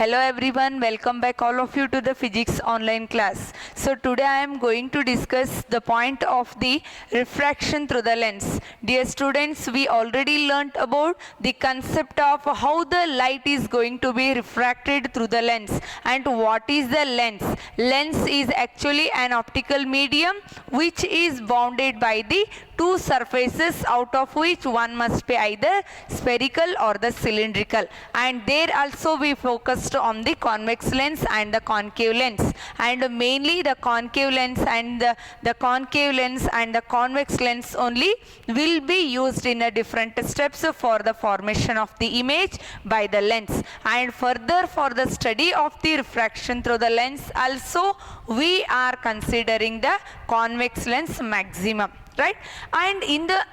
Hello everyone, welcome back all of you to the physics online class. So today I am going to discuss the point of the refraction through the lens. Dear students, we already learnt about the concept of how the light is going to be refracted through the lens and what is the lens. Lens is actually an optical medium which is bounded by the two surfaces, out of which one must be either spherical or the cylindrical, and there also we focused on the convex lens and the concave lens, and mainly the concave lens and the concave lens and the convex lens only will be used in a different steps for the formation of the image by the lens. And further, for the study of the refraction through the lens also we are considering the convex lens maximum, right? And in the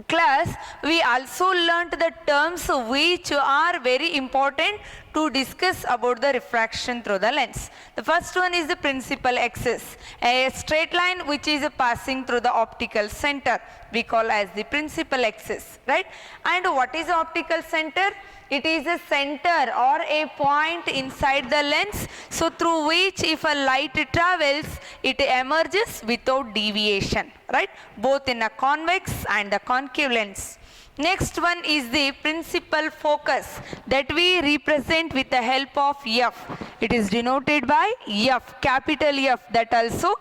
class we also learnt the terms which are very important to discuss about the refraction through the lens. The first one is the principal axis, a straight line which is passing through the optical center we call as the principal axis, right? And what is the optical center? It is a center or a point inside the lens, so through which if a light travels, it emerges without deviation, right? Both in a convex and the concave lens. Next one is the principal focus that we represent with the help of F. It is denoted by F, capital F, that also.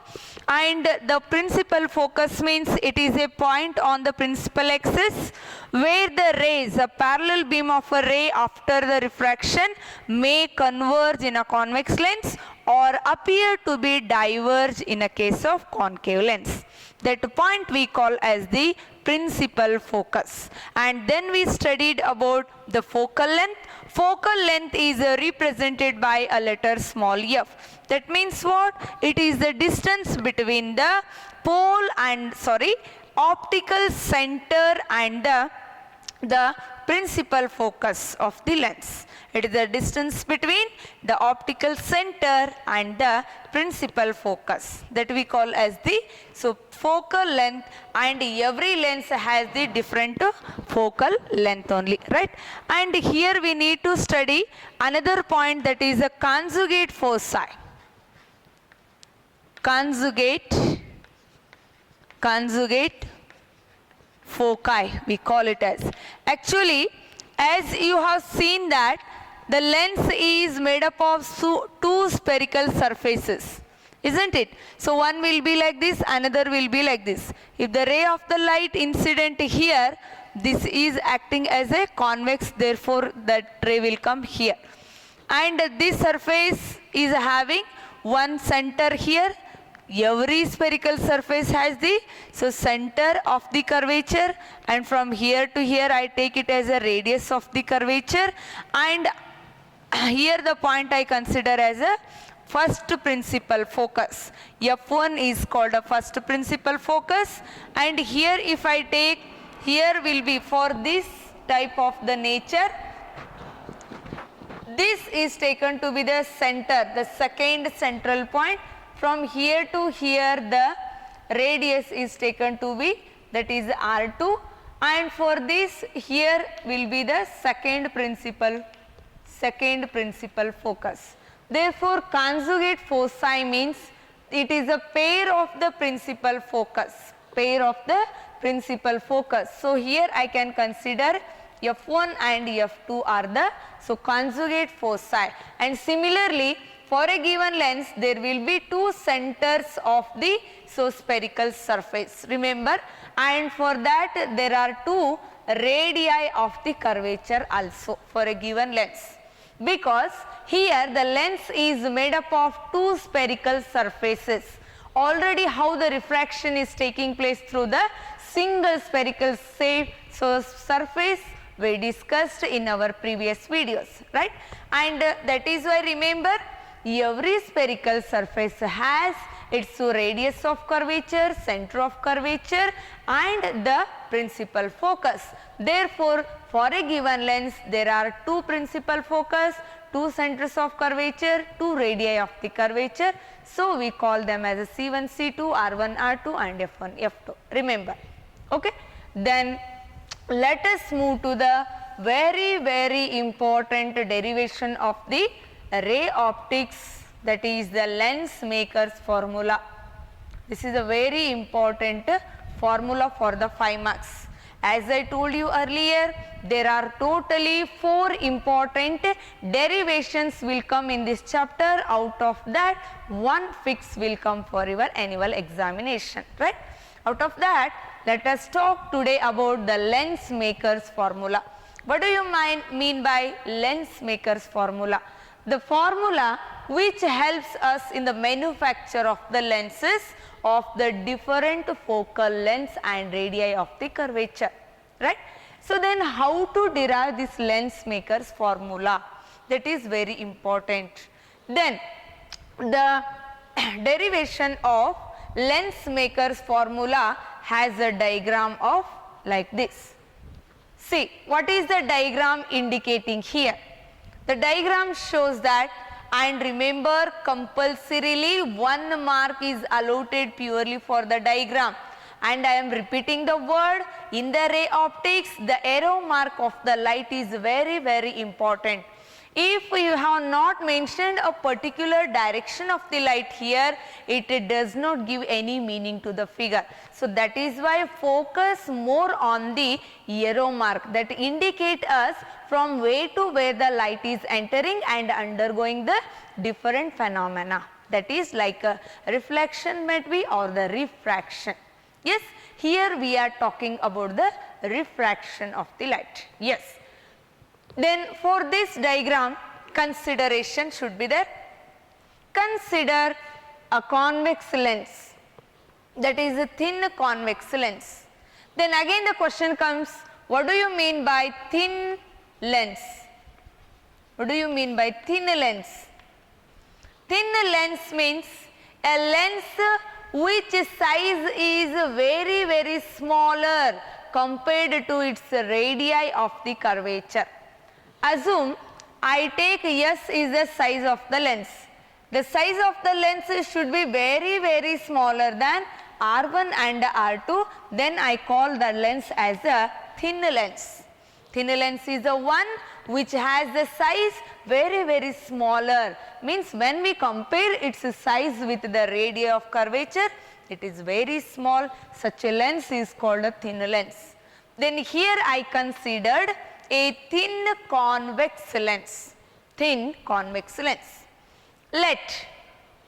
And the principal focus means it is a point on the principal axis where the rays, a parallel beam of a ray after the refraction may converge in a convex lens or appear to be diverge in a case of concave lens. That point we call as the principal focus. And then we studied about the focal length. Focal length is represented by a letter small f. That means what? It is the distance between the optical center and the principal focus of the lens. It is the distance between the optical center and the principal focus that we call as the focal length, and every lens has the different focal length only, right? And here we need to study another point, that is a conjugate foci. Conjugate foci we call it as. Actually, as you have seen that the lens is made up of two spherical surfaces, isn't it? So one will be like this, another will be like this. If the ray of the light incident here, this is acting as a convex, therefore that ray will come here. And this surface is having one center here. Every spherical surface has the center of the curvature, and from here to here I take it as a radius of the curvature, and here the point I consider as a first principal focus. F1 is called a first principal focus, and here if I take, here will be for this type of the nature, this is taken to be the center, the second central point. From here to here the radius is taken to be, that is R2, and for this here will be the second principal focus. Therefore conjugate foci means it is a pair of the principal focus, So here I can consider F1 and F2 are the conjugate foci. And similarly, for a given lens there will be two centers of the spherical surface, remember, and for that there are two radii of the curvature also for a given lens, because here the lens is made up of two spherical surfaces. Already how the refraction is taking place through the single spherical surface we discussed in our previous videos, right? And that is why, remember, every spherical surface has its radius of curvature, center of curvature, and the principal focus. Therefore, for a given lens there are two principal focus, two centers of curvature, two radii of the curvature. So we call them as a C1, C2, R1, R2 and F1, F2. Remember. Okay. Then let us move to the very important derivation of the ray optics, that is the lens maker's formula. This is a very important formula for the 5 marks. As I told you earlier, there are totally 4 important derivations will come in this chapter. Out of that, 1 fix will come for your annual examination, right? Out of that, let us talk today about the lens maker's formula. What do you mean by lens maker's formula? The formula which helps us in the manufacture of the lenses of the different focal lengths and radii of the curvature, right? So then how to derive this lens maker's formula? That is very important. Then the derivation of lens maker's formula has a diagram of like this. See, what is the diagram indicating here? The diagram shows that, and remember, compulsorily 1 mark is allotted purely for the diagram, and I am repeating the word, in the ray optics the arrow mark of the light is very important. If you have not mentioned a particular direction of the light here, it does not give any meaning to the figure. So that is why focus more on the arrow mark that indicate us from where to where the light is entering and undergoing the different phenomena. That is like a reflection might be or the refraction. Yes, here we are talking about the refraction of the light. Yes. Then for this diagram, consideration should be there. Consider a convex lens, that is a thin convex lens. Then again the question comes, what do you mean by thin lens? What do you mean by thin lens? Thin lens means a lens which size is very smaller compared to its radii of the curvature. Assume I take S is the size of the lens. The size of the lens should be very smaller than R1 and R2. Then I call the lens as a thin lens. Thin lens is the one which has the size very smaller. Means when we compare its size with the radii of curvature, it is very small. Such a lens is called a thin lens. Then here I considered a thin convex lens. Thin convex lens. Let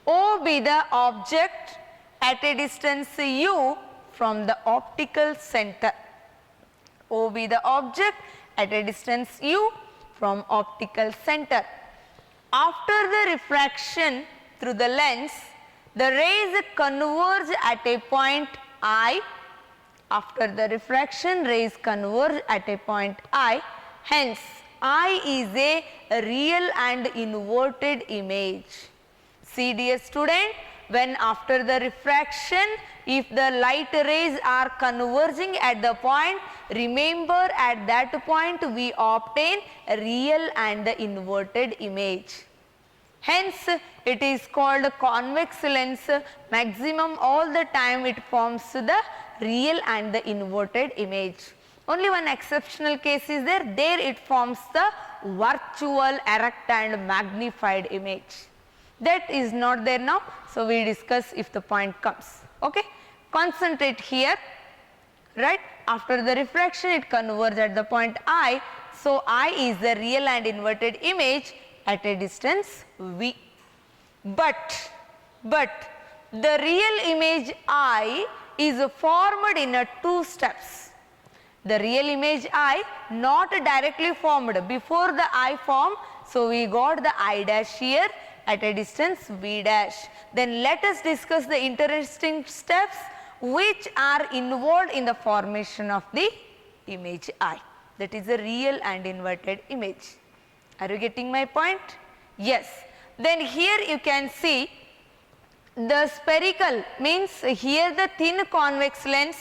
O be the object at a distance U from the optical center. O be the object at a distance U from optical center. After the refraction through the lens, the rays converge at a point I. After the refraction, rays converge at a point I. Hence, I is a real and inverted image. See dear student, when after the refraction, if the light rays are converging at the point, remember at that point we obtain a real and the inverted image. Hence, it is called a convex lens. Maximum all the time it forms the real and the inverted image. Only one exceptional case is there. There it forms the virtual, erect and magnified image. That is not there now. So, we discuss if the point comes. Okay. Concentrate here. Right. After the refraction it converges at the point I. So, I is the real and inverted image at a distance V. But the real image I is formed in 2 steps. The real image I not directly formed before the I form. So, we got the I dash here at a distance V dash. Then let us discuss the interesting steps which are involved in the formation of the image I. That is a real and inverted image. Are you getting my point? Yes. Then here you can see the spherical, means here the thin convex lens,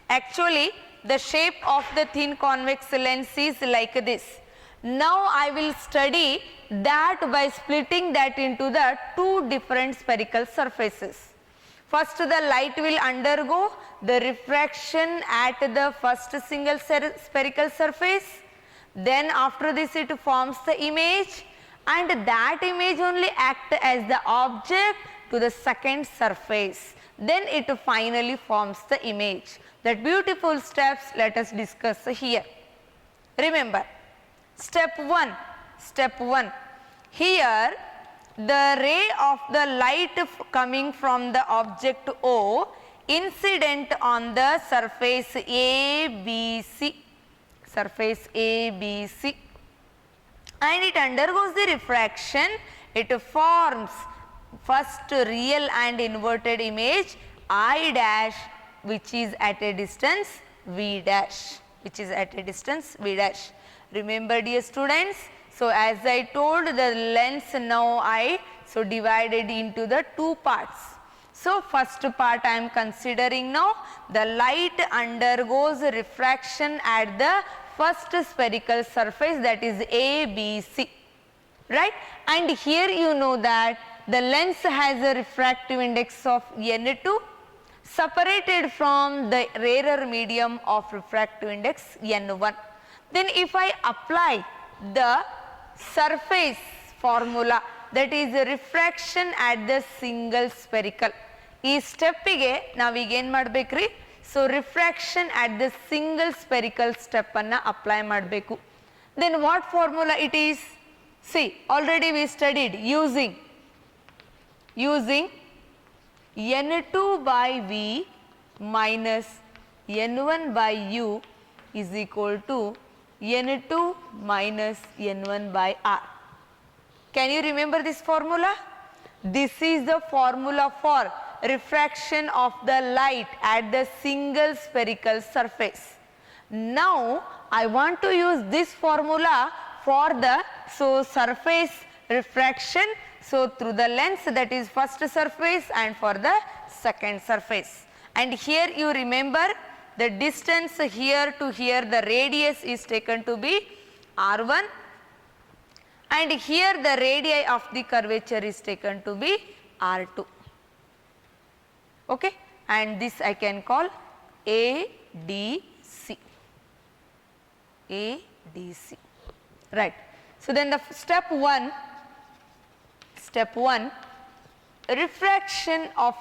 actually the shape of the thin convex lens is like this. Now I will study that by splitting that into the 2 different spherical surfaces. First the light will undergo the refraction at the first single spherical surface. Then after this it forms the image, and that image only act as the object to the second surface. Then it finally forms the image. That beautiful steps let us discuss here. Remember, step 1. Here the ray of the light coming from the object O incident on the surface ABC, and it undergoes the refraction. It forms first real and inverted image I dash, which is at a distance V dash, Remember, dear students, so as I told, the lens now I divided into the two parts. So first part I am considering now, the light undergoes refraction at the first spherical surface, that is ABC, right? And here you know that the lens has a refractive index of N2 separated from the rarer medium of refractive index N1. Then if I apply the surface formula, that is refraction at the single spherical, ಈ ಸ್ಟೆಪ್ಪಿಗೆ ನಾವೀಗ ಏನು ಮಾಡಬೇಕ್ರಿ? So refraction at the single spherical ಸ್ಟೆಪ್ಪನ್ನು apply ಮಾಡಬೇಕು. Then what formula it is? See already we studied using N2 by V minus N1 by U is equal to N2 minus N1 by R. Can you remember this formula? This is the formula for refraction of the light at the single spherical surface. Now I want to use this formula for the surface refraction, so through the lens, that is first surface, and for the second surface. And here you remember the distance here to here, the radius is taken to be R1, and here the radii of the curvature is taken to be R2. Okay, and this I can call ADC. Right. So then the step 1, refraction of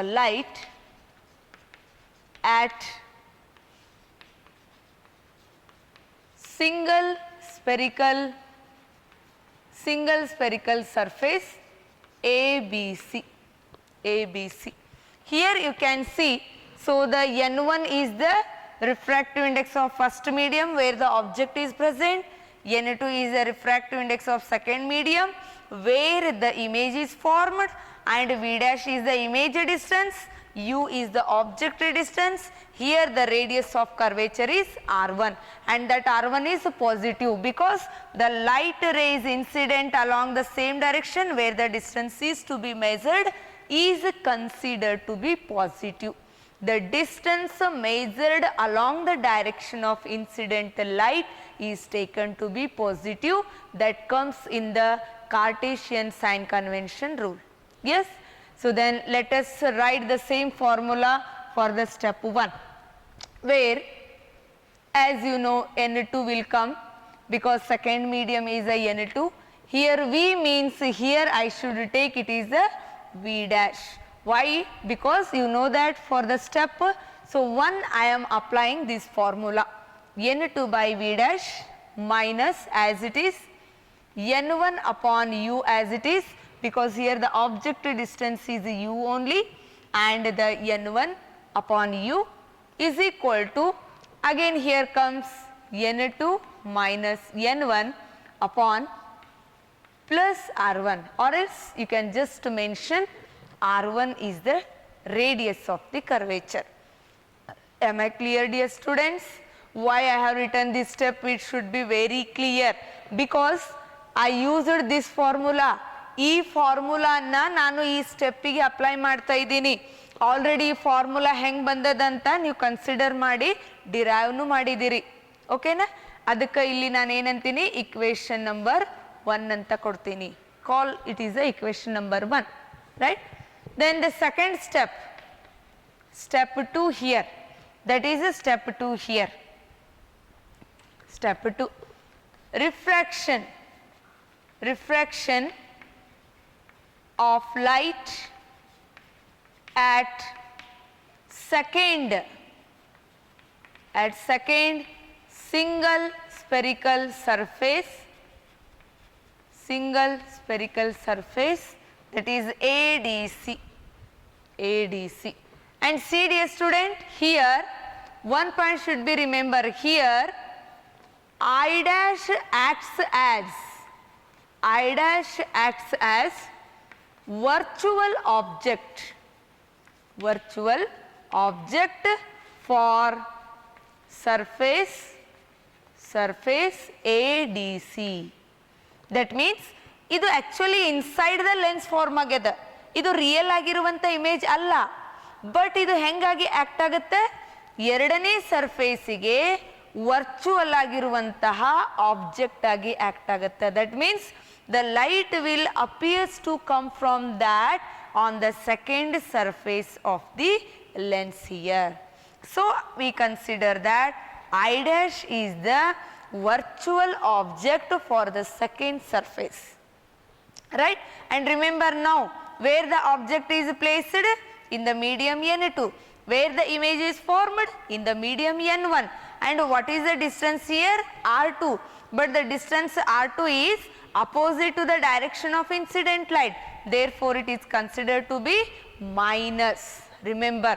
a light at single spherical surface ABC. Here you can see, so the N1 is the refractive index of first medium where the object is present, N2 is the refractive index of second medium where the image is formed, and V dash is the image distance, U is the object distance. Here the radius of curvature is R1, and that R1 is positive because the light ray is incident along the same direction where the distance is to be measured is considered to be positive. The distance measured along the direction of incident light is taken to be positive. That comes in the Cartesian sign convention rule. Yes. So then let us write the same formula for the step 1, where as you know N2 will come because second medium is a N2. Here V means here I should take it is a V dash. Why? Because you know that for the step, so 1 I am applying this formula, N2 by V dash minus as it is N1 upon U as it is, because here the object distance is U only, and the N1 upon U is equal to, again here comes N2 minus N1 upon plus R1, or else you can just mention R1 is the radius of the curvature. Am I clear, dear students? Why I have written this step? It should be very clear because I used this formula. ಈ ಫಾರ್ಮುಲಾನ ನಾನು ಈ ಸ್ಟೆಪ್ಪಿಗೆ apply ಮಾಡ್ತಾ ಇದ್ದೀನಿ. Already ಈ formula ಹೆಂಗೆ ಬಂದದಂತ ನೀವು consider ಮಾಡಿ ಡಿರೈವ್ನು ಮಾಡಿದ್ದೀರಿ. ಓಕೆನಾ? ಅದಕ್ಕೆ ಇಲ್ಲಿ ನಾನು ಏನಂತೀನಿ, ಇಕ್ವೇಶನ್ ನಂಬರ್ 1 ಅಂತ ಕೊಡ್ತೀನಿ. Call it is the equation number 1, right? Then the second step 2 here, That is step 2 here. Step 2. Refraction. Refraction of light at second single spherical surface, that is ADC. And see dear student, here one point should be remember, here I dash acts as virtual object for surface ADC. That means ಇದು actually inside the lens form ಆಗ್ಯದ, ಇದು real ಆಗಿರುವಂಥ image ಅಲ್ಲ. But ಇದು ಹೆಂಗಾಗಿ act ಆಗುತ್ತೆ, ಎರಡನೇ ಸರ್ಫೇಸಿಗೆ virtual ಆಗಿರುವಂತಹ ಆಬ್ಜೆಕ್ಟ್ ಆಗಿ ಆಕ್ಟ್ ಆಗುತ್ತೆ. That means the light will appears to come from that on the second surface of the lens here. So we consider that I dash is the virtual object for the second surface, right? And remember now where the object is placed, in the medium N2, where the image is formed, in the medium N1, and what is the distance here, R2, but the distance R2 is opposite to the direction of incident light, therefore it is considered to be minus. Remember,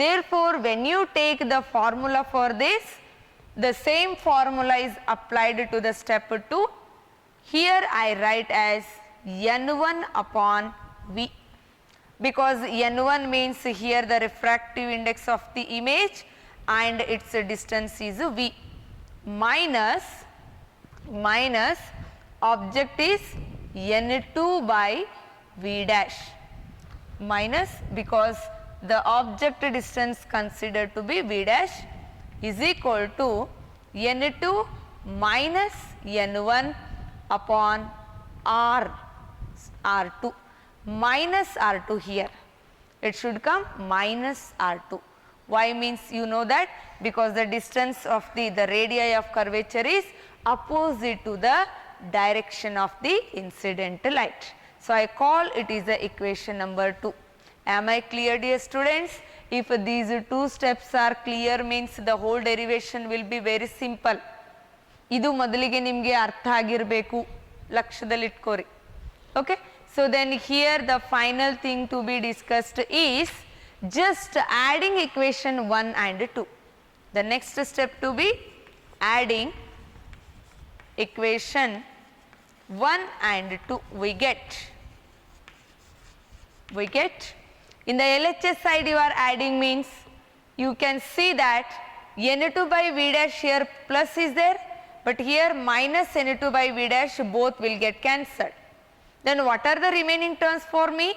therefore when you take the formula for this, the same formula is applied to the step 2. Here I write as N1 upon V, because N1 means here the refractive index of the image and its distance is V, minus object is N2 by V dash, minus because the object distance considered to be V dash is equal to N2 minus N1 upon R2, minus R2 here. It should come minus R2. Why means you know that, because the distance of the radii of curvature is opposite to the direction of the incident light. So I call it is the equation number 2. Am I clear dear students? If these two steps are clear means the whole derivation will be very simple. ಇದು ಮೊದಲಿಗೆ ನಿಮಗೆ ಅರ್ಥ ಆಗಿರಬೇಕು, ಲಕ್ಷ್ಯದಲ್ಲಿ ಇಟ್ಕೋರಿ. Okay, so then here the final thing to be discussed is just adding equation 1 and 2. The next step to be adding equation 1 and 2. We get in the LHS side you are adding means you can see that N2 by V dash here plus is there, but here minus N2 by V dash, both will get cancelled. Then what are the remaining terms for me?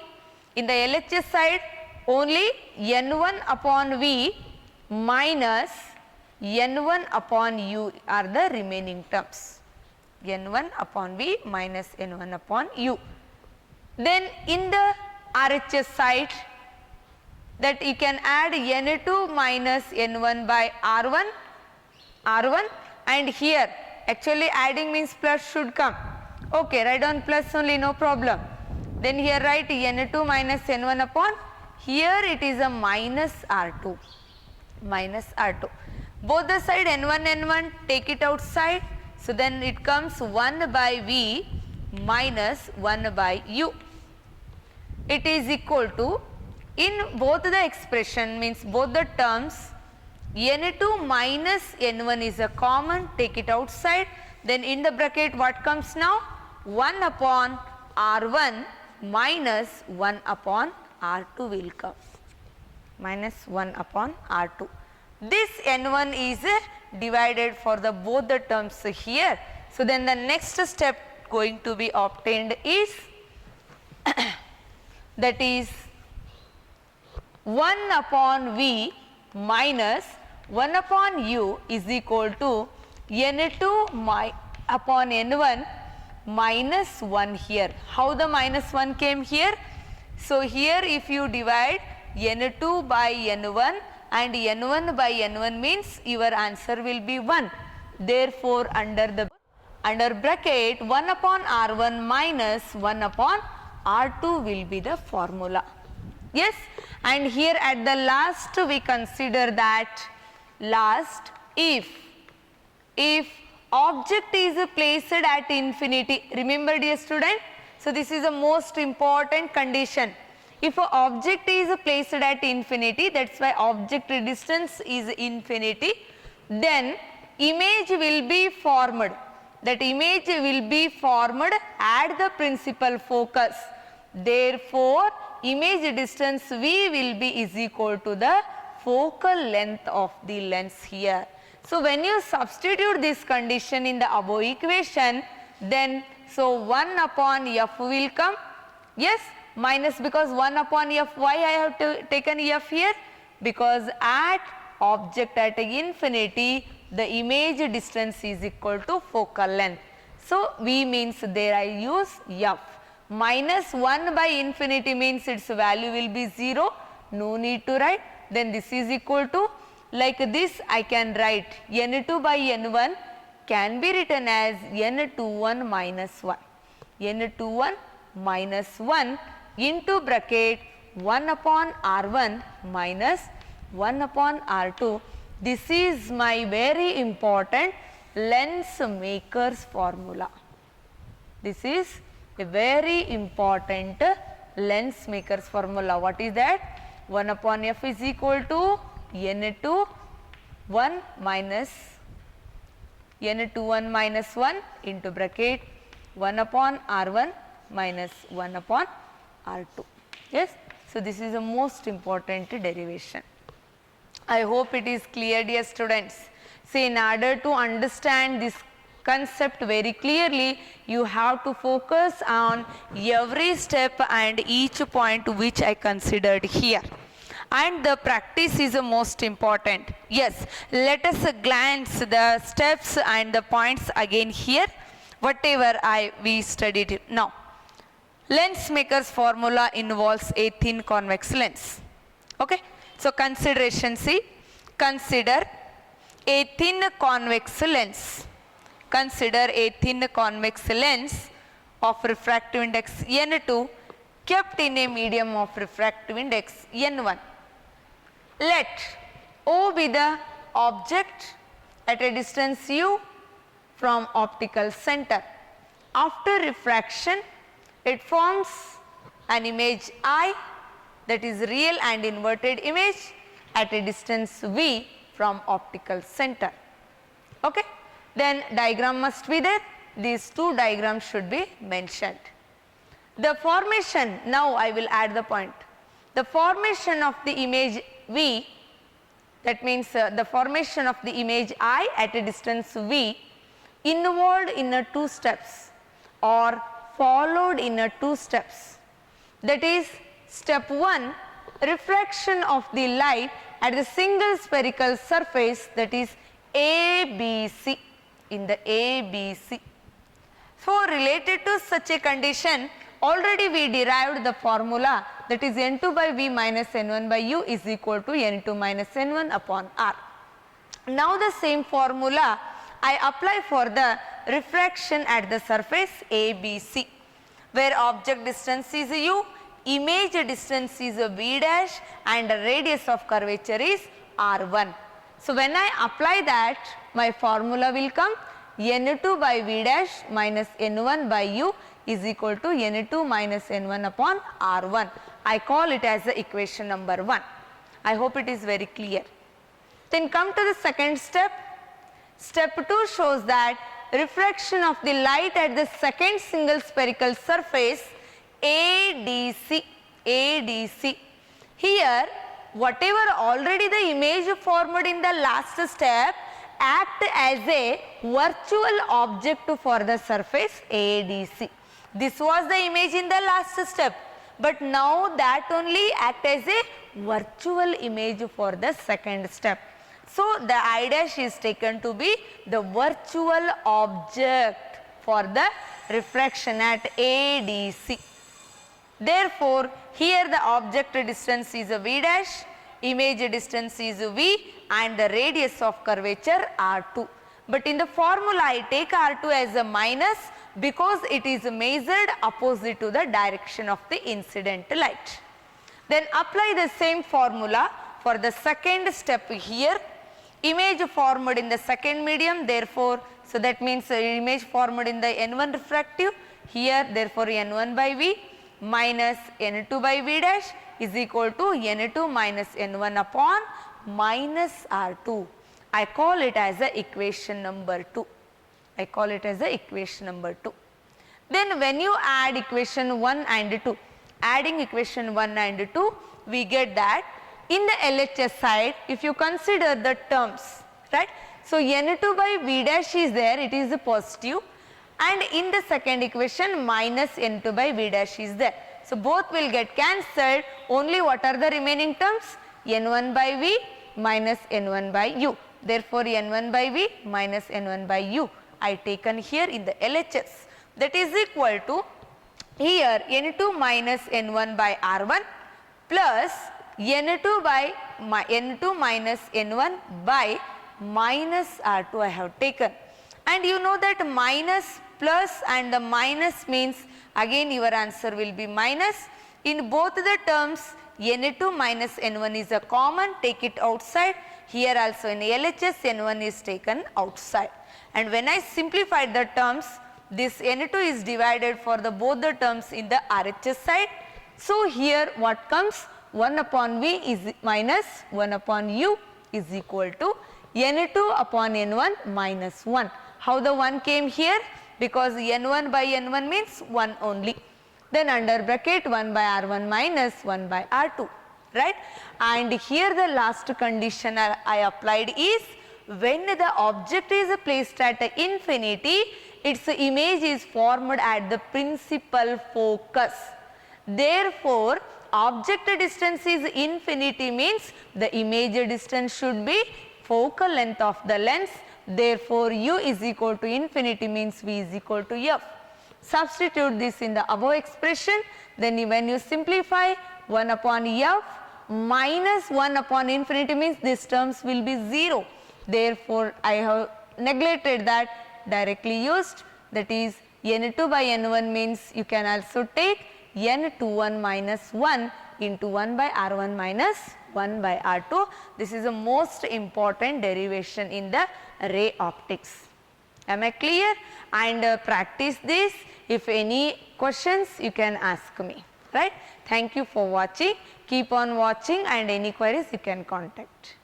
In the LHS side only N1 upon V minus N1 upon U are the remaining terms. N1 upon V minus N1 upon U. Then in the RHS side, that you can add N2 minus N1 by R1, and here actually adding means plus should come. Okay, write down plus only, no problem. Then here write N2 minus N1 upon, here it is a minus R2. Both the side N1 take it outside, so then it comes 1 by V minus 1 by U. It is equal to, in both the expression means both the terms, N2 minus N1 is a common, take it outside, then in the bracket what comes now, 1 upon R1 minus 1 upon R2 will come, minus 1 upon R2. This N1 is divided for the both the terms here. So then the next step going to be obtained is that is 1 upon V minus 1 upon U is equal to N2 upon N1 minus 1 here. How the minus 1 came here? So here if you divide N2 by N1 and n1 by n1 means your answer will be 1. Therefore, under bracket 1 upon r1 minus 1 upon r2 will be the formula. Yes, and here at the last we consider that last if object is placed at infinity. Remember dear student, so this is the most important condition. If an object is placed at infinity, that's why object distance is infinity, then image will be formed. That image will be formed at the principal focus. Therefore, image distance V will be is equal to the focal length of the lens here. So, when you substitute this condition in the above equation, then so 1 upon f will come, yes, minus, because 1 upon f, why I have taken f here? Because at object at infinity, the image distance is equal to focal length. So, V means there I use f. Minus 1 by infinity means its value will be 0, no need to write. Then this is equal to, like this I can write n2 by n1 can be written as n21 minus 1. n21 minus 1 into bracket 1 upon r1 minus 1 upon r2. This is my very important lens maker's formula. This is a very important lens maker's formula. What is that? 1 upon f is equal to n2 1 minus n21 minus 1 into bracket 1 upon r1 minus 1 upon r2. Yes. So, this is the most important derivation. I hope it is clear dear students. So, in order to understand this concept very clearly, you have to focus on every step and each point which I considered here. And the practice is the most important. Yes, let us glance the steps and the points again here, whatever we studied now. Lens maker's formula involves a thin convex lens. Okay. So, consideration C, consider a thin convex lens. Consider a thin convex lens of refractive index n2 kept in a medium of refractive index n1. Let O be the object at a distance u from optical center. After refraction, it forms an image I, that is real and inverted image, at a distance v from optical center. Okay. Then diagram must be there. These two diagrams should be mentioned. The formation, now I will add the point. The formation of the image v, that means the formation of the image I at a distance v involved in two steps or followed in two steps. That is, step 1, refraction of the light at the single spherical surface, that is ABC, in the ABC. So, related to such a condition, already we derived the formula, that is n2 by v minus n1 by u is equal to n2 minus n1 upon r. Now, the same formula I apply for the refraction at the surface ABC, where object distance is u, image distance is v dash, and the radius of curvature is r1. So, when I apply that, my formula will come n2 by v dash minus n1 by u is equal to n2 minus n1 upon r1. I call it as the equation number 1. I hope it is very clear. Then come to the second step. Step 2 shows that refraction of the light at the second single spherical surface ADC. Here, whatever already the image formed in the last step act as a virtual object for the surface ADC. This was the image in the last step, but now that only act as a virtual image for the second step. So, the I dash is taken to be the virtual object for the refraction at ADC. Therefore, here the object distance is a v dash, image distance is V and the radius of curvature R2. But in the formula I take R2 as a minus because it is measured opposite to the direction of the incident light. Then apply the same formula for the second step here. Image formed in the second medium, therefore, so that means image formed in the N1 refractive, here therefore N1 by V minus N2 by V dash is equal to N2 minus N1 upon minus R2. I call it as a equation number 2. I call it as a equation number 2. Then when you add equation 1 and 2, adding equation 1 and 2, we get that in the LHS side, if you consider the terms, right. So, N2 by V dash is there, it is positive, and in the second equation minus N2 by V dash is there. So, both will get cancelled, only what are the remaining terms? N1 by V minus N1 by U. Therefore, N1 by V minus N1 by U I taken here in the LHS, that is equal to here N2 minus N1 by R1 plus N2 by N2 minus N1 by minus R2 I have taken. And you know that minus plus and the minus means again your answer will be minus. In both the terms N2 minus N1 is a common, take it outside. Here also in LHS N1 is taken outside. And when I simplify the terms, this N2 is divided for the both the terms in the RHS side. So, here what comes? 1 upon V is minus 1 upon U is equal to N2 upon N1 minus 1. How the 1 came here? Because N1 by N1 means 1 only. Then under bracket 1 by R1 minus 1 by R2, right. And here the last condition I applied is when the object is placed at infinity, its image is formed at the principal focus. Therefore, object distance is infinity means the image distance should be focal length of the lens. Therefore, U is equal to infinity means V is equal to F. Substitute this in the above expression, then when you simplify 1 upon F minus 1 upon infinity means these terms will be 0. Therefore, I have neglected that, directly used, that is N2 by N1 means you can also take N21 minus 1 into 1 by R1 minus 1 by R2. This is the most important derivation in the ray optics. Am I clear? And practice this. If any questions you can ask me, right. Thank you for watching. Keep on watching and any queries you can contact.